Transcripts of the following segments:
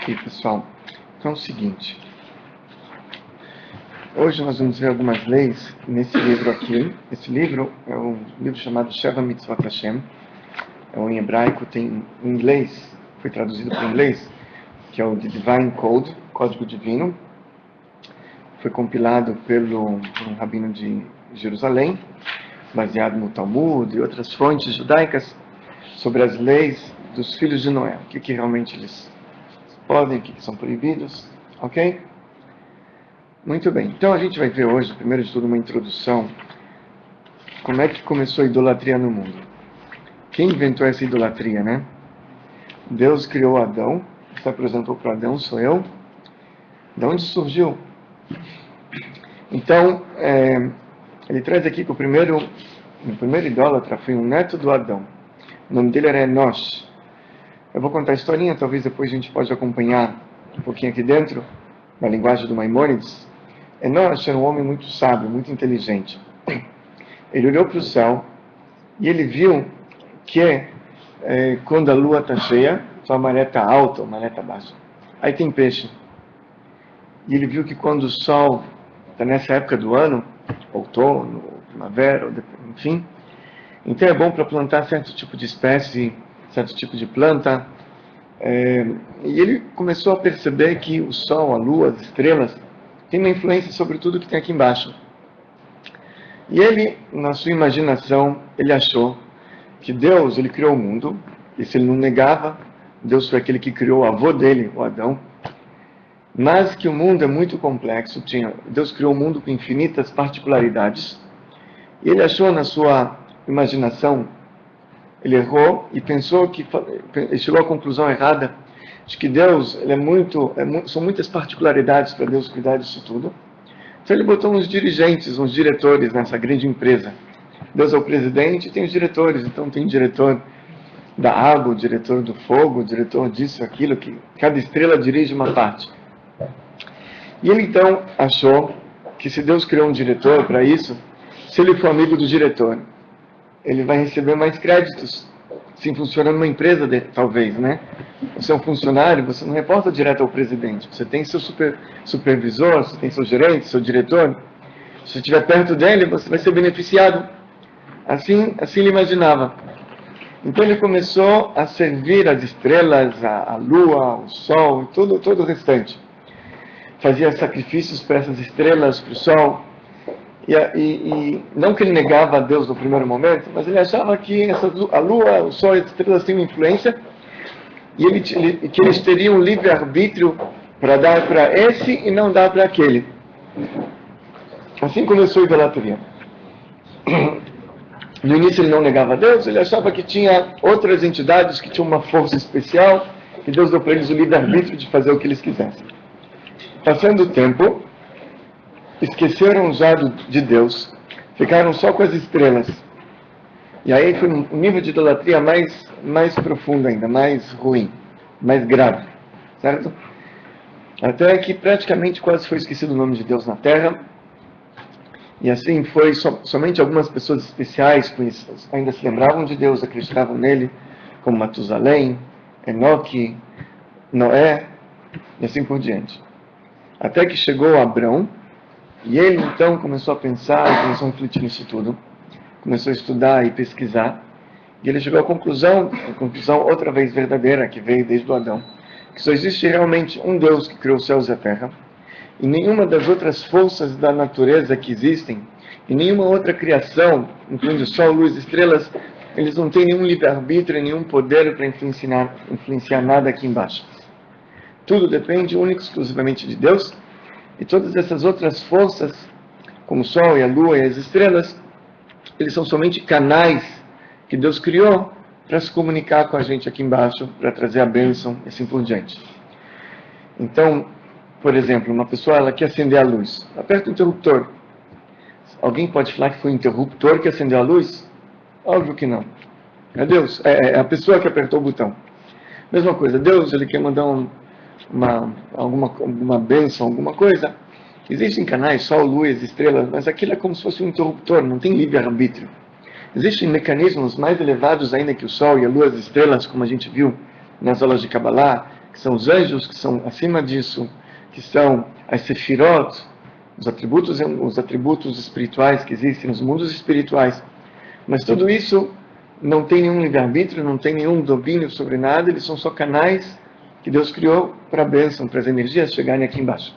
Ok, pessoal. Então é o seguinte. Hoje nós vamos ver algumas leis nesse livro aqui. Esse livro é um livro chamado Sheva Mitzvot Hashem. É um em hebraico, tem em inglês, foi traduzido para o inglês, que é o The Divine Code, Código Divino. Foi compilado por um rabino de Jerusalém, baseado no Talmud e outras fontes judaicas, sobre as leis dos filhos de Noé. O que realmente eles podem, o que são proibidos, ok? Muito bem, então a gente vai ver hoje, primeiro de tudo, uma introdução. Como é que começou a idolatria no mundo? Quem inventou essa idolatria, né? Deus criou Adão, se apresentou para Adão, sou eu. De onde surgiu? Então, ele traz aqui que o primeiro idólatra foi um neto do Adão. O nome dele era Enosh. Eu vou contar a historinha, talvez depois a gente pode acompanhar um pouquinho aqui dentro, na linguagem do Maimônides. Enosh era um homem muito sábio, muito inteligente. Ele olhou para o céu e ele viu que quando a lua está cheia, só a maré está alta ou a maré está baixa, aí tem peixe. E ele viu que quando o sol está nessa época do ano, outono, primavera, enfim, então é bom para plantar certo tipo de espécie, certo tipo de planta. E ele começou a perceber que o sol, a lua, as estrelas, tem uma influência sobre tudo que tem aqui embaixo. E ele, na sua imaginação, ele achou que Deus, ele criou o mundo, e se ele não negava, Deus foi aquele que criou o avô dele, o Adão, mas que o mundo é muito complexo, Deus criou um mundo com infinitas particularidades, e ele achou na sua imaginação, ele errou e pensou que, ele chegou à conclusão errada, de que Deus, são muitas particularidades para Deus cuidar disso tudo. Então ele botou uns dirigentes, uns diretores nessa grande empresa. Deus é o presidente e tem os diretores, então tem o diretor da água, o diretor do fogo, o diretor disso, aquilo, que cada estrela dirige uma parte. E ele então achou que se Deus criou um diretor para isso, se ele for amigo do diretor, ele vai receber mais créditos, se funciona numa empresa, talvez, né? Você é um funcionário, você não reporta direto ao presidente, você tem seu supervisor, você tem seu gerente, seu diretor. Se você estiver perto dele, você vai ser beneficiado. Assim ele imaginava. Então ele começou a servir as estrelas, a lua, o sol, e todo o restante. Fazia sacrifícios para essas estrelas, para o sol. E não que ele negava a Deus no primeiro momento, mas ele achava que a lua, o sol e as estrelas têm uma influência, e que eles teriam um livre-arbítrio para dar para esse e não dar para aquele. Assim começou a idolatria. No início ele não negava a Deus, ele achava que tinha outras entidades que tinham uma força especial, e Deus deu para eles o livre-arbítrio de fazer o que eles quisessem. Passando o tempo, esqueceram já de Deus, ficaram só com as estrelas. E aí foi um nível de idolatria mais profundo ainda, mais ruim, mais grave, certo? Até que praticamente quase foi esquecido o nome de Deus na Terra. E assim foi, somente algumas pessoas especiais ainda se lembravam de Deus, acreditavam nele, como Matusalém, Enoque, Noé, e assim por diante. Até que chegou Abrão, e ele então começou a pensar, começou a refletir nisso tudo, começou a estudar e pesquisar, e ele chegou à conclusão outra vez verdadeira, que veio desde o Adão, que só existe realmente um Deus que criou os céus e a terra, e nenhuma das outras forças da natureza que existem, e nenhuma outra criação, incluindo sol, luz, estrelas, eles não têm nenhum livre-arbítrio, nenhum poder para influenciar nada aqui embaixo. Tudo depende única e exclusivamente de Deus, e todas essas outras forças, como o sol e a lua e as estrelas, eles são somente canais que Deus criou para se comunicar com a gente aqui embaixo, para trazer a bênção e assim por diante. Então, por exemplo, uma pessoa ela quer acender a luz, aperta o interruptor. Alguém pode falar que foi o interruptor que acendeu a luz? Óbvio que não. É Deus, é a pessoa que apertou o botão. Mesma coisa, Deus ele quer mandar alguma bênção, alguma coisa. Existem canais, sol, luz, estrelas, mas aquilo é como se fosse um interruptor, não tem livre-arbítrio. Existem mecanismos mais elevados ainda que o sol e a lua, as estrelas, como a gente viu nas aulas de Kabbalah, que são os anjos, que são acima disso, que são as sefirot, os atributos espirituais que existem nos mundos espirituais. Mas tudo isso não tem nenhum livre-arbítrio, não tem nenhum domínio sobre nada, eles são só canais que Deus criou para a bênção, para as energias chegarem aqui embaixo.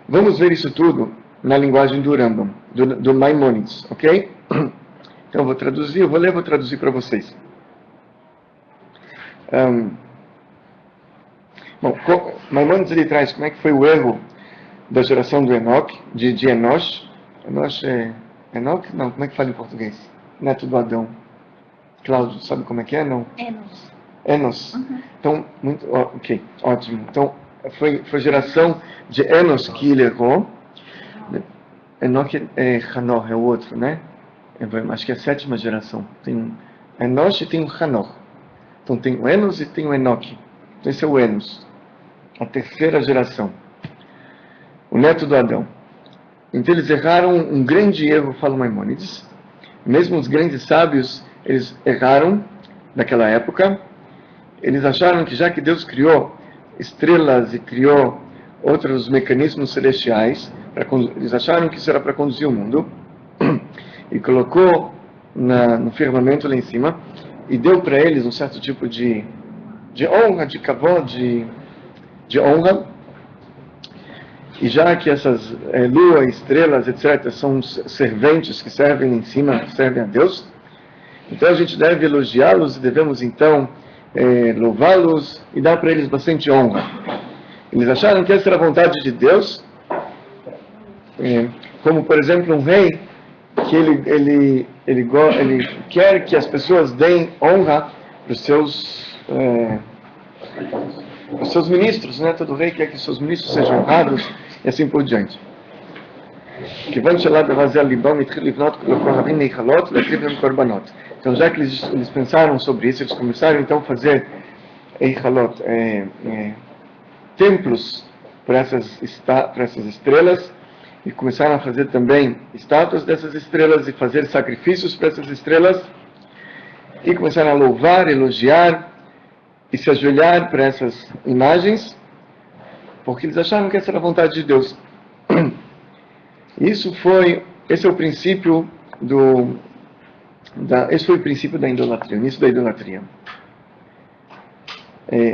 Vamos ver isso tudo na linguagem do Rambam, do Maimonides, ok? Então eu vou traduzir, vou traduzir para vocês. Bom, Maimonides ele traz como é que foi o erro da geração do Enoque, de Enosh. Enosh é Enoque? Não, como é que fala em português? Neto do Adão. Cláudio, sabe como é que é? Não? Enos. Enos. Uhum. Então, ok, ótimo. Então, foi a geração de Enos que ele errou. Enoque é Hanor, é o outro, né? Acho que é a 7ª geração. Tem um Enosh e tem um Hanor. Então tem o Enos e tem o Enoque. Então esse é o Enos, a 3ª geração. O neto do Adão. Então eles erraram um grande erro, fala Maimonides. Mesmo os grandes sábios, eles erraram naquela época. Eles acharam que já que Deus criou estrelas e criou outros mecanismos celestiais, eles acharam que isso era para conduzir o mundo, e colocou no firmamento lá em cima, e deu para eles um certo tipo de honra, de kavod, de honra. E já que essas lua, estrelas, etc., são serventes que servem em cima, que servem a Deus, então a gente deve elogiá-los e devemos então louvá-los e dar para eles bastante honra. Eles acharam que essa era a vontade de Deus, como por exemplo um rei, que ele quer que as pessoas deem honra para os seus ministros, né? Todo rei quer que seus ministros sejam honrados e assim por diante. Então, já que eles pensaram sobre isso, eles começaram então a fazer templos para essas estrelas, e começaram a fazer também estátuas dessas estrelas e fazer sacrifícios para essas estrelas, e começaram a louvar, elogiar e se ajoelhar para essas imagens, porque eles acharam que essa era a vontade de Deus. Esse é o princípio esse foi o princípio da idolatria, o início da idolatria.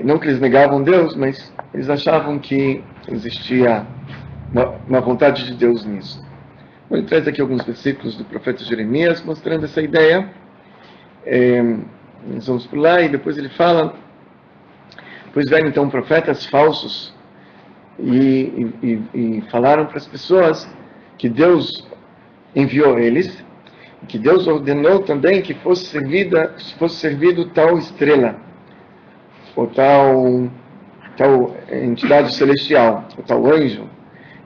Não que eles negavam Deus, mas eles achavam que existia uma vontade de Deus nisso. Ele traz aqui alguns versículos do profeta Jeremias mostrando essa ideia. Nós vamos por lá e depois ele fala: pois vieram então profetas falsos e falaram para as pessoas que Deus enviou eles, e que Deus ordenou também que fosse servido tal estrela, ou tal entidade celestial, ou tal anjo,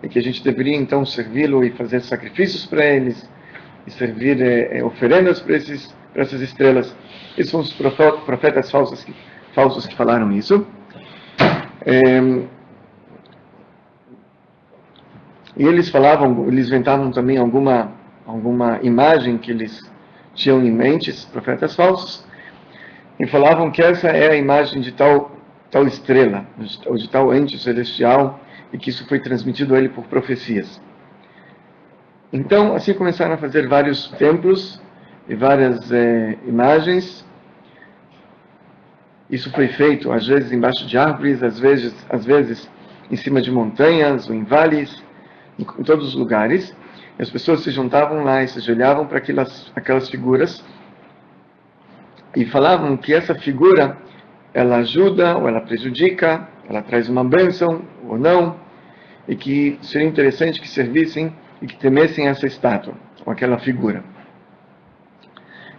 e que a gente deveria então servi-lo e fazer sacrifícios para eles, e servir oferendas para essas estrelas. Esses são os profetas falsos que falaram isso. E eles inventavam também alguma imagem que eles tinham em mente, esses profetas falsos, e falavam que essa é a imagem de tal estrela, ou de tal ente celestial, e que isso foi transmitido a ele por profecias. Então, assim começaram a fazer vários templos e várias imagens. Isso foi feito, às vezes, embaixo de árvores, às vezes em cima de montanhas ou em vales, em todos os lugares. E as pessoas se juntavam lá e se ajoelhavam para aquelas figuras e falavam que essa figura, ela ajuda ou ela prejudica, ela traz uma bênção ou não, e que seria interessante que servissem e que temessem essa estátua, ou aquela figura.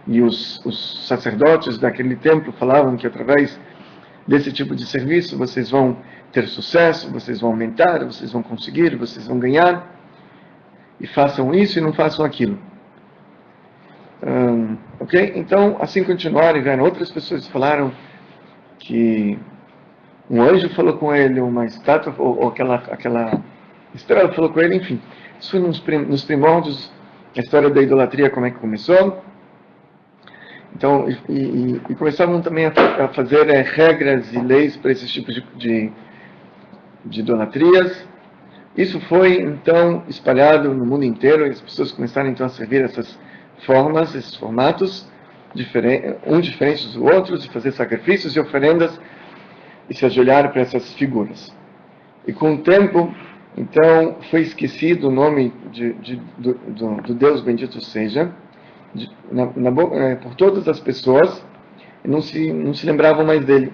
E os sacerdotes daquele templo falavam que através desse tipo de serviço vocês vão ter sucesso, vocês vão aumentar, vocês vão conseguir, vocês vão ganhar, e façam isso e não façam aquilo. Ok? Então, assim continuaram, e vieram outras pessoas que falaram que um anjo falou com ele, uma estátua, ou aquela estrela falou com ele, enfim. Isso foi nos primórdios, a história da idolatria, como é que começou. Então, e começavam também a fazer regras e leis para esses tipos de idolatrias. Isso foi, então, espalhado no mundo inteiro, e as pessoas começaram, então, a servir essas formas, esses formatos, diferentes dos outros, e fazer sacrifícios e oferendas, e se ajoelhar para essas figuras. E com o tempo, então, foi esquecido o nome do Deus bendito seja, por todas as pessoas, e não se lembravam mais dele.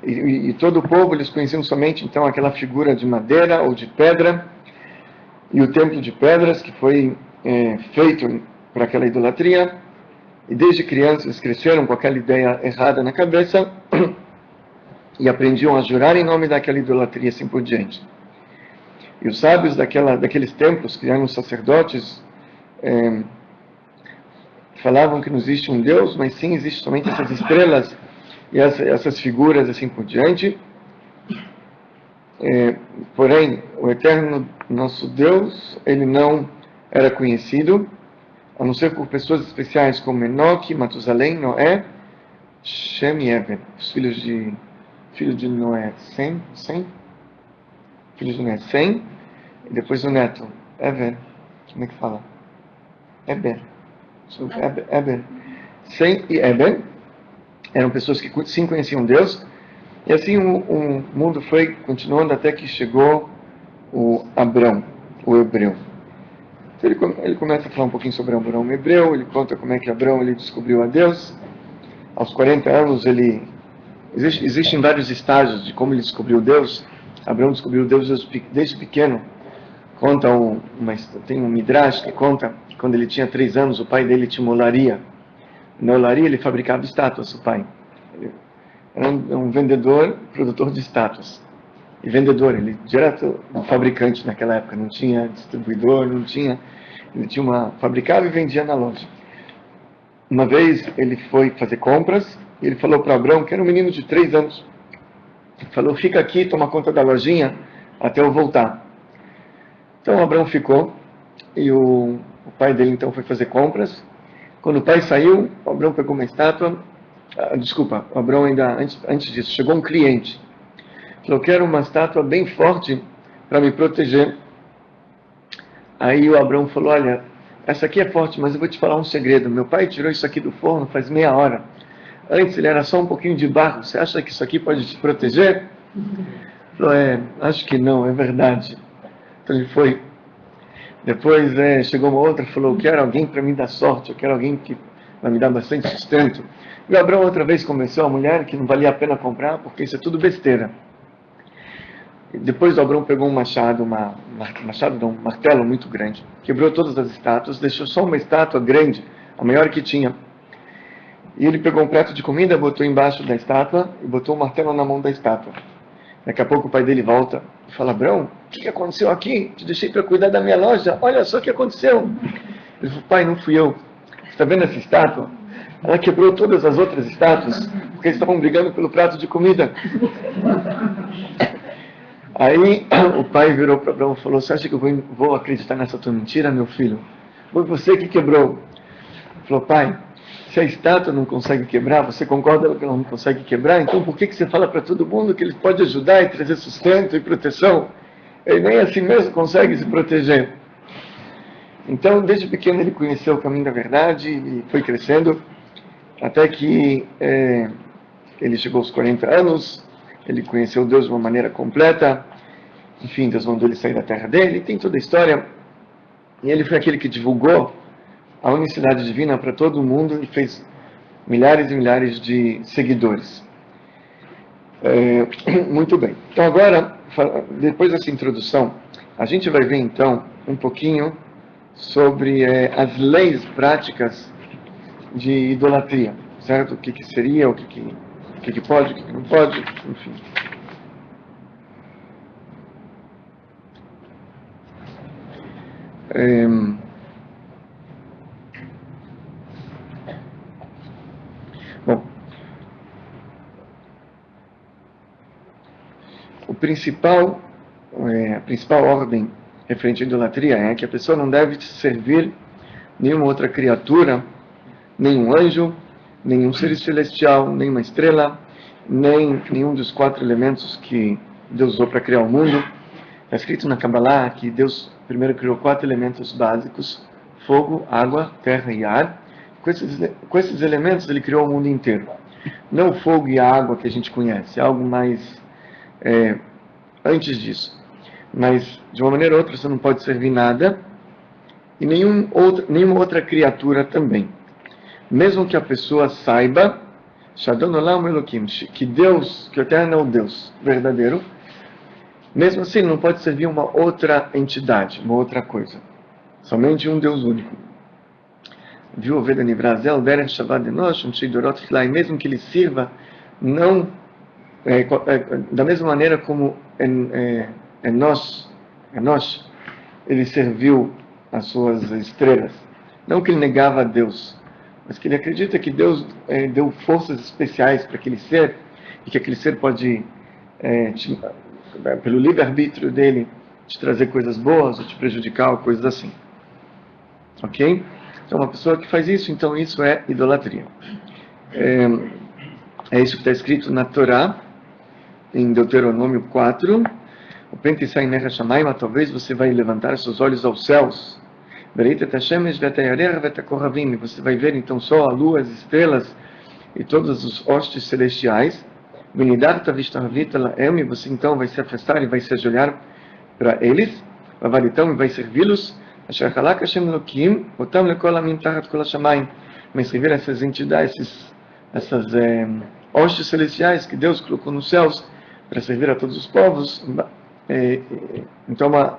E todo o povo, eles conheciam somente então aquela figura de madeira ou de pedra, e o templo de pedras que foi feito para aquela idolatria. E desde crianças eles cresceram com aquela ideia errada na cabeça e aprendiam a jurar em nome daquela idolatria assim por diante. E os sábios daqueles templos, que eram os sacerdotes, falavam que não existe um Deus, mas sim existe somente essas estrelas e essas figuras assim por diante. Porém, o eterno nosso Deus, ele não era conhecido, a não ser por pessoas especiais como Enoque, Matusalém, Noé, Shem e Eber, os filhos de Noé, Sem, filhos de Noé, Sem, e depois o neto, Eber, como é que fala? Eber. Sem e Eber eram pessoas que sim conheciam Deus, e assim o mundo foi continuando até que chegou o Abrão, o hebreu. Então ele começa a falar um pouquinho sobre Abrão, o hebreu. Ele conta como é que Abrão ele descobriu a Deus. Aos 40 anos existem vários estágios de como ele descobriu Deus. Abrão descobriu Deus desde pequeno. Tem um midrash que conta que quando ele tinha 3 anos, o pai dele tinha uma olaria. Na olaria ele fabricava estátuas, o pai. Ele era um vendedor, produtor de estátuas. E vendedor, ele direto um fabricante naquela época, não tinha distribuidor, ele fabricava e vendia na loja. Uma vez ele foi fazer compras, e ele falou para Abrão, que era um menino de 3 anos, ele falou: fica aqui, toma conta da lojinha, até eu voltar. Então Abrão ficou, e o pai dele então foi fazer compras. Quando o pai saiu, o Abrão pegou uma estátua, o Abrão ainda, antes disso, chegou um cliente, falou: quero uma estátua bem forte para me proteger. Aí o Abrão falou: olha, essa aqui é forte, mas eu vou te falar um segredo. Meu pai tirou isso aqui do forno faz meia hora. Antes ele era só um pouquinho de barro. Você acha que isso aqui pode te proteger? Ele falou: acho que não, é verdade. Então ele foi. Depois chegou uma outra e falou: eu quero alguém para me dar sorte, eu quero alguém que vai me dar bastante sustento. E o Abrão outra vez convenceu a mulher que não valia a pena comprar, porque isso é tudo besteira. Depois o Abrão pegou um um martelo muito grande, quebrou todas as estátuas, deixou só uma estátua grande, a maior que tinha. E ele pegou um prato de comida, botou embaixo da estátua e botou o martelo na mão da estátua. Daqui a pouco o pai dele volta e fala: Abrão, o que aconteceu aqui? Te deixei para cuidar da minha loja, olha só o que aconteceu. Ele falou: pai, não fui eu. Você está vendo essa estátua? Ela quebrou todas as outras estátuas, porque eles estavam brigando pelo prato de comida. Aí o pai virou para Abrão e falou: você acha que eu vou acreditar nessa tua mentira, meu filho? Foi você que quebrou. Ele falou: pai, se a estátua não consegue quebrar, você concorda que ela não consegue quebrar? Então por que você fala para todo mundo que ele pode ajudar e trazer sustento e proteção? Ele nem assim mesmo consegue se proteger. Então, desde pequeno ele conheceu o caminho da verdade e foi crescendo, até que ele chegou aos 40 anos, ele conheceu Deus de uma maneira completa. Enfim, Deus mandou ele sair da terra dele, tem toda a história. E ele foi aquele que divulgou a unicidade divina para todo mundo e fez milhares e milhares de seguidores. Muito bem. Então agora, depois dessa introdução, a gente vai ver então um pouquinho sobre as leis práticas de idolatria, certo? O que seria, o que pode, o que não pode, enfim. Bom, a principal ordem referente à idolatria é que a pessoa não deve servir nenhuma outra criatura, nenhum anjo, nenhum ser celestial, nenhuma estrela, nem nenhum dos 4 elementos que Deus usou para criar o mundo. Está escrito na Kabbalah que Deus primeiro criou 4 elementos básicos: fogo, água, terra e ar. Com esses elementos ele criou o mundo inteiro. Não o fogo e a água que a gente conhece, é algo mais antes disso. Mas, de uma maneira ou outra, você não pode servir nada, e nenhuma outra criatura também. Mesmo que a pessoa saiba que Deus, que o Eterno é o Deus verdadeiro, mesmo assim não pode servir uma outra entidade, uma outra coisa. Somente um Deus único. Viu o Veda Nivrazel, Derech Shabbat Enosh, Shidorot Hilai, mesmo que ele sirva, não da mesma maneira como Enosh, ele serviu as suas estrelas. Não que ele negava a Deus, mas que ele acredita que Deus deu forças especiais para aquele ser, e que aquele ser pode, pelo livre-arbítrio dele, te trazer coisas boas ou te prejudicar, ou coisas assim. Ok? Então, uma pessoa que faz isso, então isso é idolatria. É isso que está escrito na Torá, em Deuteronômio 4. O Pentisai Necha Shamayim, talvez você vai levantar seus olhos aos céus. Você vai ver então só a lua, as estrelas e todos os hostes celestiais. Você então vai se afastar e vai se ajoelhar para eles. E vai servi-los. Mas servir essas entidades, essas hostes celestiais que Deus colocou nos céus para servir a todos os povos. Então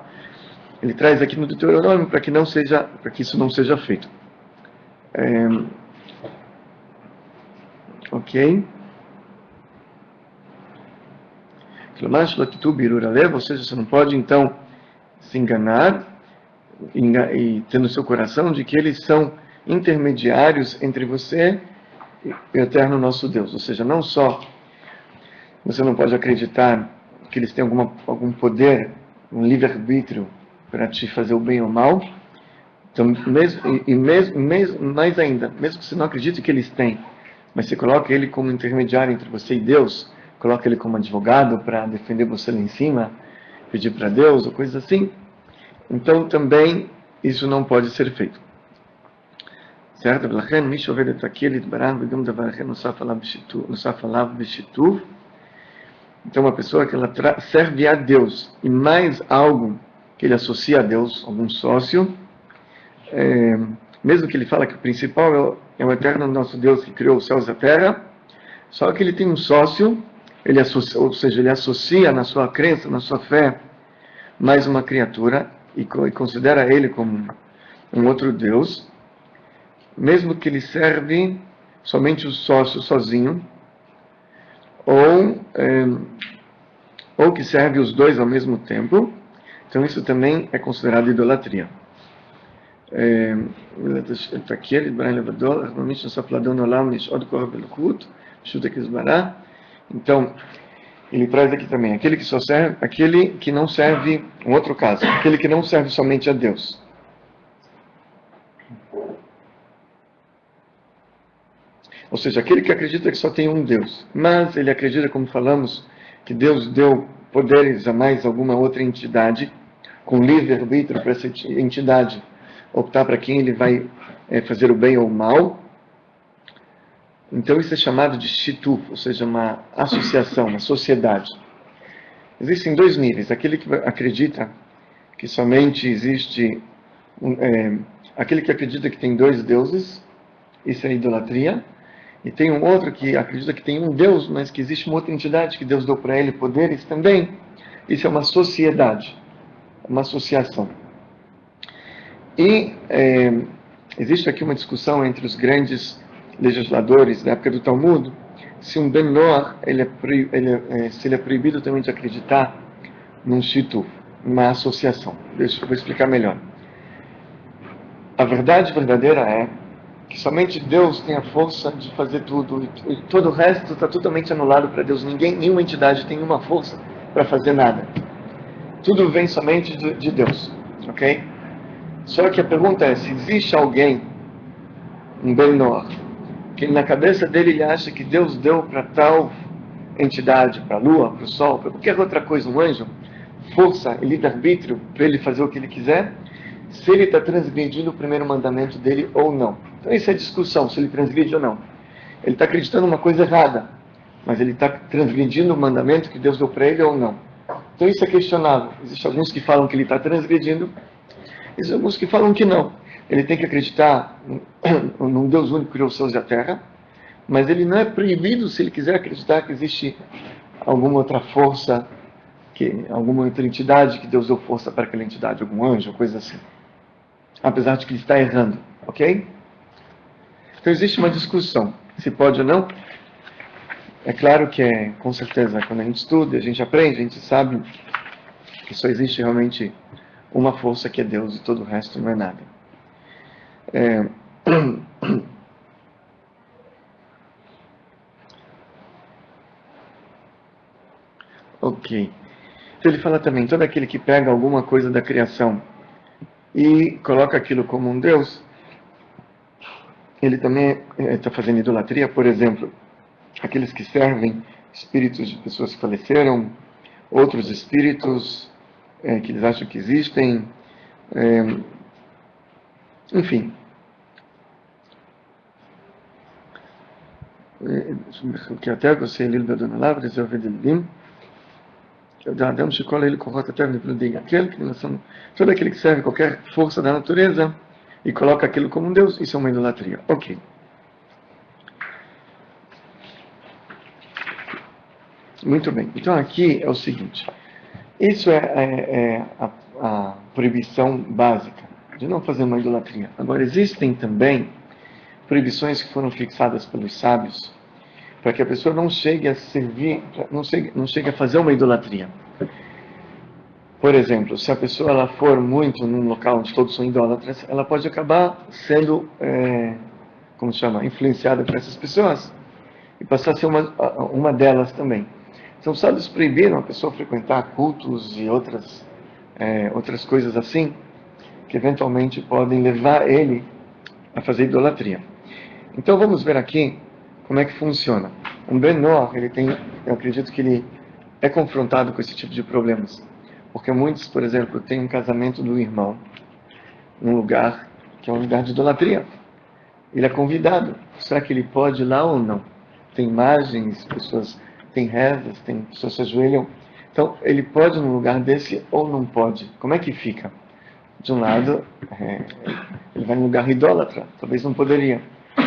ele traz aqui no Deuteronômio para que isso não seja feito. Ok? Ou seja, você não pode então se enganar e ter no seu coração de que eles são intermediários entre você e o Eterno nosso Deus. Ou seja, não só você não pode acreditar que eles têm algum poder, um livre-arbítrio para te fazer o bem ou o mal. Então, mais ainda, mesmo que você não acredite que eles têm, mas você coloca ele como intermediário entre você e Deus, coloca ele como advogado para defender você lá em cima, pedir para Deus ou coisas assim, então também isso não pode ser feito. Certo? Então, uma pessoa que ela serve a Deus e mais algo que ele associa a Deus, algum sócio, mesmo que ele fala que o principal é o Eterno nosso Deus que criou os céus e a terra, só que ele tem um sócio, ou seja, ele associa na sua crença, na sua fé, mais uma criatura e considera ele como um outro Deus, mesmo que ele serve somente o sócio sozinho, ou que serve os dois ao mesmo tempo, então isso também é considerado idolatria. Então, ele traz aqui também aquele que não serve, um outro caso, aquele que não serve somente a Deus. Ou seja, aquele que acredita que só tem um Deus, mas ele acredita, como falamos, que Deus deu poderes a mais alguma outra entidade, com livre-arbítrio para essa entidade optar para quem ele vai fazer o bem ou o mal. Então isso é chamado de shituf, ou seja, uma associação, uma sociedade. Existem 2 níveis: aquele que acredita que somente existe aquele que acredita que tem 2 deuses, isso é idolatria. E tem um outro que acredita que tem um Deus, mas que existe uma outra entidade que Deus deu para ele poderes também. Isso é uma sociedade, uma associação. E existe aqui uma discussão entre os grandes legisladores da época do Talmud, se um Ben Noach, se ele é proibido também de acreditar num shituf, numa associação. Eu vou explicar melhor. A verdade verdadeira é que somente Deus tem a força de fazer tudo, e todo o resto está totalmente anulado para Deus. Nenhuma entidade tem uma força para fazer nada. Tudo vem somente de Deus. ok? Só que a pergunta é, se existe alguém, um Benor, que na cabeça dele ele acha que Deus deu para tal entidade, para a lua, para o sol, para qualquer outra coisa, um anjo, força e livre-arbítrio para ele fazer o que ele quiser, se ele está transgredindo o primeiro mandamento dele ou não. Então isso é discussão, se ele transgride ou não. Ele está acreditando uma coisa errada, mas ele está transgredindo o mandamento que Deus deu para ele ou não. Então isso é questionável. Existem alguns que falam que ele está transgredindo, existem alguns que falam que não. Ele tem que acreditar num Deus único que criou os céus e a terra, mas ele não é proibido se ele quiser acreditar que existe alguma outra força, alguma outra entidade que Deus deu força para aquela entidade, algum anjo, coisa assim. Apesar de que ele está errando, ok? Então existe uma discussão, se pode ou não. É claro que, com certeza, quando a gente estuda, a gente aprende, a gente sabe que só existe realmente uma força que é Deus e todo o resto não é nada. Ok. Então ele fala também, todo aquele que pega alguma coisa da criação e coloca aquilo como um Deus, ele também está fazendo idolatria. Por exemplo, aqueles que servem espíritos de pessoas que faleceram, outros espíritos que eles acham que existem, enfim. Que até você ele dando palavras eu vejo Adam Shikola ele corrota até no dia aquele que são todo aquele que serve qualquer força da natureza e coloca aquilo como um Deus, isso é uma idolatria. Ok. Muito bem. Então aqui é o seguinte. Isso é a proibição básica de não fazer uma idolatria. Agora existem também proibições que foram fixadas pelos sábios para que a pessoa não chegue a servir, não chegue a fazer uma idolatria. Por exemplo, se a pessoa ela for muito num local onde todos são idólatras, ela pode acabar sendo, como se chama, influenciada por essas pessoas e passar a ser uma delas também. Então, os sábios proibiram a pessoa frequentar cultos e outras coisas assim, que eventualmente podem levar ele a fazer idolatria. Então, vamos ver aqui como é que funciona. Um Benor, eu acredito que ele é confrontado com esse tipo de problemas. Porque muitos, por exemplo, têm um casamento do irmão num lugar que é um lugar de idolatria. Ele é convidado. Será que ele pode ir lá ou não? Tem imagens, pessoas têm rezas, tem pessoas se ajoelham. Então, ele pode ir num lugar desse ou não pode? Como é que fica? De um lado, ele vai num lugar idólatra. Talvez não poderia.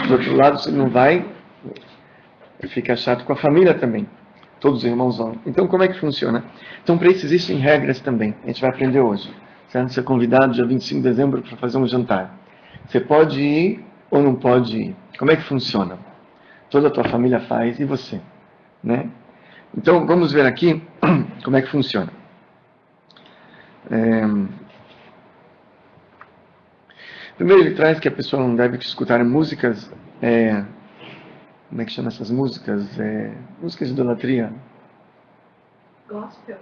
Do outro lado, se ele não vai, fica chato com a família também. Todos os irmãos vão. Então, como é que funciona? Então, para isso existem regras também. A gente vai aprender hoje. Certo? Você é convidado dia 25 de dezembro para fazer um jantar. Você pode ir ou não pode ir? Como é que funciona? Toda a tua família faz e você, né? Então, vamos ver aqui como é que funciona. Primeiro, ele traz que a pessoa não deve escutar músicas... como é que chama essas músicas? Músicas de idolatria.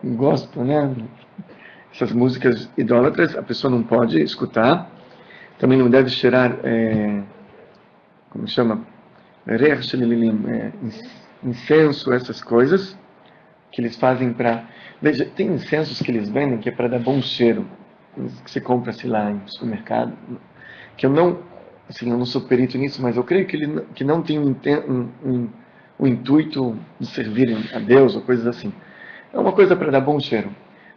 Gospel, né? Essas músicas idólatras, a pessoa não pode escutar. Também não deve cheirar, como chama? Incenso, essas coisas que eles fazem para... Veja, tem incensos que eles vendem que é para dar bom cheiro. Que você compra, sei lá, em supermercado. Que eu não sou perito nisso, mas eu creio que não tem o intuito de servir a Deus ou coisas assim. É uma coisa para dar bom cheiro.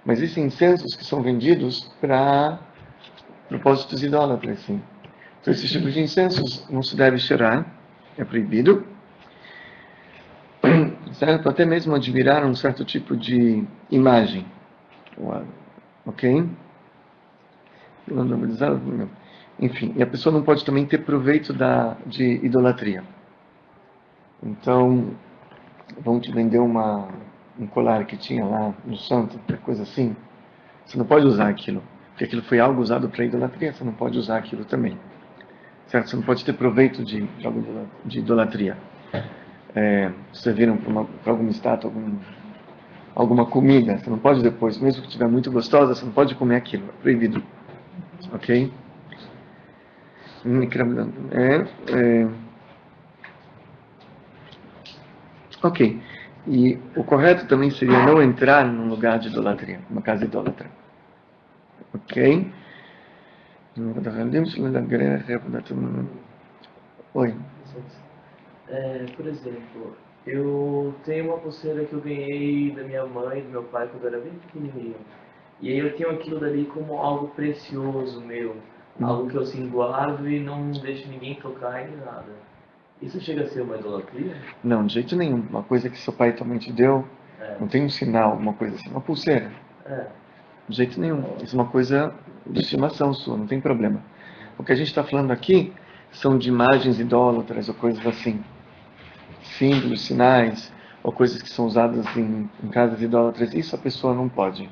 Mas existem incensos que são vendidos para propósitos idólatras, assim. Então, esse tipo de incensos não se deve cheirar, é proibido. Certo? Até mesmo admirar um certo tipo de imagem. Ok? Enfim, e a pessoa não pode também ter proveito de idolatria. Então, vão te vender um colar que tinha lá no santo, coisa assim. Você não pode usar aquilo, porque aquilo foi algo usado para idolatria, você não pode usar aquilo também. Certo? Você não pode ter proveito de idolatria. Serviram para alguma estátua, alguma comida, você não pode depois, mesmo que estiver muito gostosa, você não pode comer aquilo, é proibido. Ok? Ok. E o correto também seria não entrar num lugar de idolatria, uma casa idólatra. Ok? Oi. Por exemplo, eu tenho uma pulseira que eu ganhei da minha mãe e do meu pai quando eu era bem pequenininho. E aí eu tenho aquilo dali como algo precioso meu. Algo que eu assim guardo e não deixo ninguém tocar nem nada. Isso chega a ser uma idolatria? Não, de jeito nenhum. Uma coisa que seu pai também te deu, É. não tem um sinal, uma coisa assim, uma pulseira. É. De jeito nenhum. Isso é uma coisa de estimação sua, não tem problema. O que a gente está falando aqui são de imagens idólatras ou coisas assim. Símbolos, sinais, ou coisas que são usadas em casas idólatras. Isso a pessoa não pode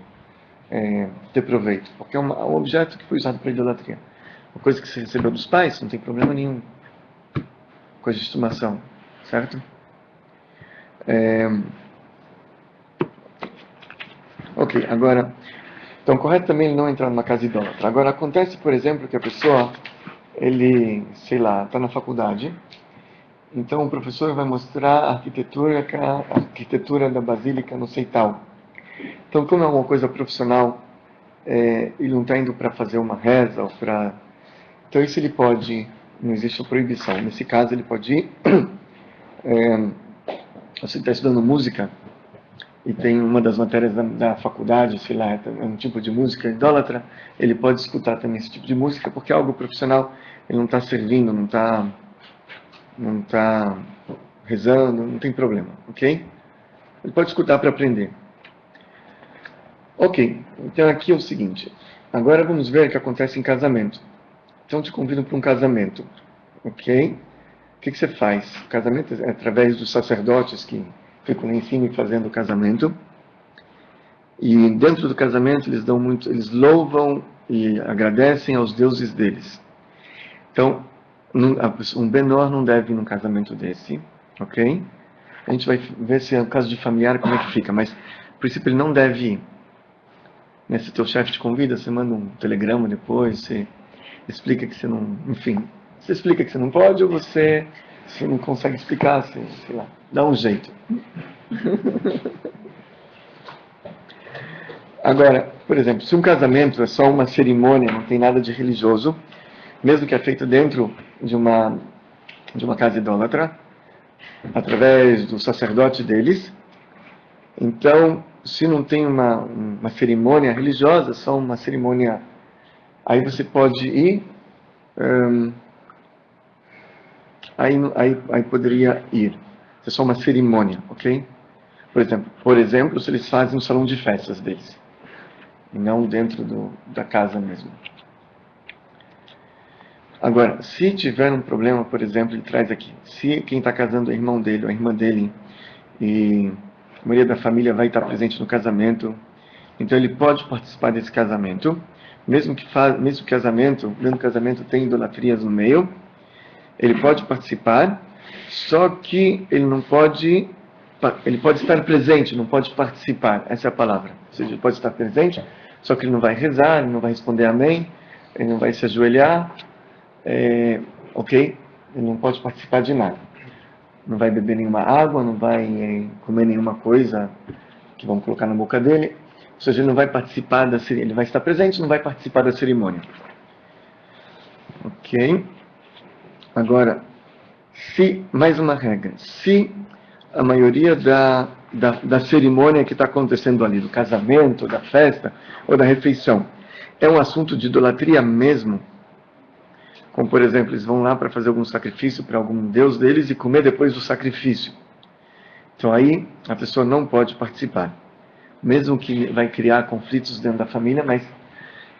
ter proveito, porque é um objeto que foi usado para idolatria. Uma coisa que você recebeu dos pais, não tem problema nenhum. Coisa de estimação, certo? Ok, agora, então correto também ele não entrar numa casa idólatra. Agora, acontece, por exemplo, que a pessoa, ele, sei lá, está na faculdade, então o professor vai mostrar a arquitetura da basílica, não sei tal. Então, como é uma coisa profissional, ele não está indo para fazer uma reza ou para... Então, isso ele pode, não existe proibição. Nesse caso, ele pode ir. Você está estudando música e tem uma das matérias da faculdade, sei lá, é um tipo de música idólatra, ele pode escutar também esse tipo de música, porque é algo profissional, ele não está servindo, não tá rezando, não tem problema, ok? Ele pode escutar para aprender. Ok, então aqui é o seguinte, agora vamos ver o que acontece em casamento. Então te convido para um casamento, ok? O que você faz? O casamento é através dos sacerdotes que ficam lá em cima fazendo o casamento. E dentro do casamento eles louvam e agradecem aos deuses deles. Então, um menor não deve ir num casamento desse, ok? A gente vai ver se é um caso de familiar como é que fica, mas a princípio ele não deve ir. Né? Se teu chefe te convida, você manda um telegrama depois, você explica que você não, enfim, você explica que você não pode ou você se não consegue explicar, você, sei lá, dá um jeito. Agora, por exemplo, se um casamento é só uma cerimônia, não tem nada de religioso, mesmo que é feito dentro de uma casa idólatra, através do sacerdote deles, então, se não tem uma cerimônia religiosa, só uma cerimônia, aí você pode ir, aí poderia ir. É só uma cerimônia, ok? Por exemplo, se eles fazem um salão de festas deles, e não dentro da casa mesmo. Agora, se tiver um problema, por exemplo, ele traz aqui, se quem está casando é irmão dele ou a irmã dele, e a maioria da família vai estar presente no casamento, então ele pode participar desse casamento, mesmo que dentro do casamento tem idolatrias no meio, ele pode participar, só que ele pode estar presente, não pode participar, essa é a palavra. Ou seja, ele pode estar presente, só que ele não vai rezar, ele não vai responder amém, ele não vai se ajoelhar, ok? Ele não pode participar de nada. Não vai beber nenhuma água, não vai comer nenhuma coisa que vão colocar na boca dele. Ou seja, ele não vai participar da cerimônia. Ele vai estar presente, não vai participar da cerimônia. Ok? Agora, mais uma regra. Se a maioria da cerimônia que está acontecendo ali, do casamento, da festa ou da refeição, é um assunto de idolatria mesmo, como, por exemplo, eles vão lá para fazer algum sacrifício para algum deus deles e comer depois do sacrifício. Então aí a pessoa não pode participar. Mesmo que vai criar conflitos dentro da família, mas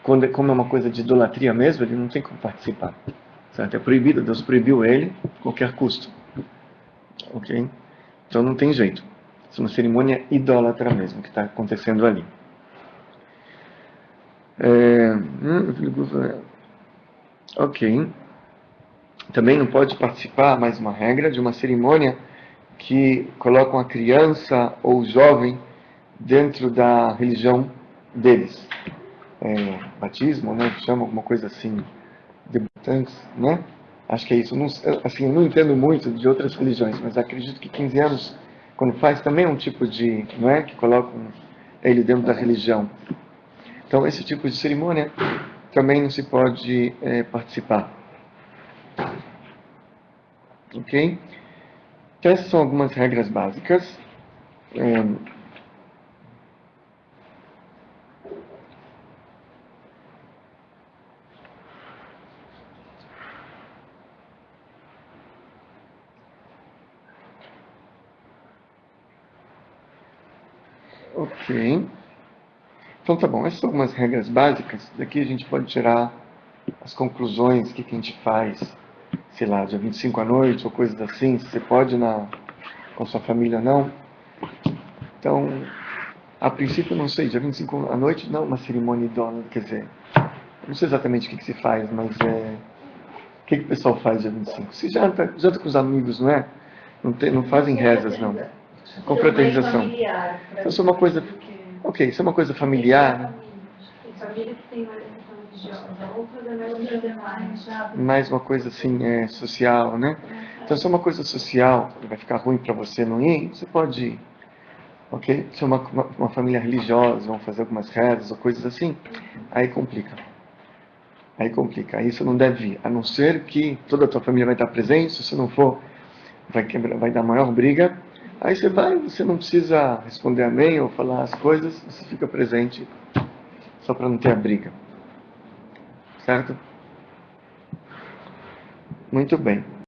como é uma coisa de idolatria mesmo, ele não tem como participar. Certo? É proibido, Deus proibiu ele a qualquer custo. Ok? Então não tem jeito. É uma cerimônia idólatra mesmo que está acontecendo ali. Ok. Também não pode participar, mais uma regra, de uma cerimônia que colocam a criança ou o jovem dentro da religião deles. batismo, né? Chama alguma coisa assim, debutantes, né? Acho que é isso. Não, assim, eu não entendo muito de outras religiões, mas acredito que 15 anos, quando faz, também é um tipo de, não é? Que colocam ele dentro da religião. Então, esse tipo de cerimônia também não se pode participar. Ok? Então, essas são algumas regras básicas. Ok. Então tá bom, essas são algumas regras básicas. Daqui a gente pode tirar as conclusões, o que a gente faz, sei lá, dia 25 à noite ou coisas assim, se você pode ir com sua família ou não. Então, a princípio, eu não sei, dia 25 à noite não é uma cerimônia idosa, quer dizer, não sei exatamente o que se faz, mas o que o pessoal faz dia 25? Se janta com os amigos, não é? Não fazem rezas, não. Confraternização. Então, isso é uma coisa, ok, isso é uma coisa familiar, né? Família que tem orientação religiosa, outra Mais uma coisa assim, social, né? Então, se é uma coisa social, vai ficar ruim para você não ir, você pode ir, ok? Se é uma família religiosa, vão fazer algumas rezas ou coisas assim, aí complica. Aí complica, aí você não deve ir, a não ser que toda a tua família vai estar presente, se você não for, vai dar maior briga. Aí você vai, você não precisa responder amém ou falar as coisas, você fica presente só para não ter a briga. Certo? Muito bem.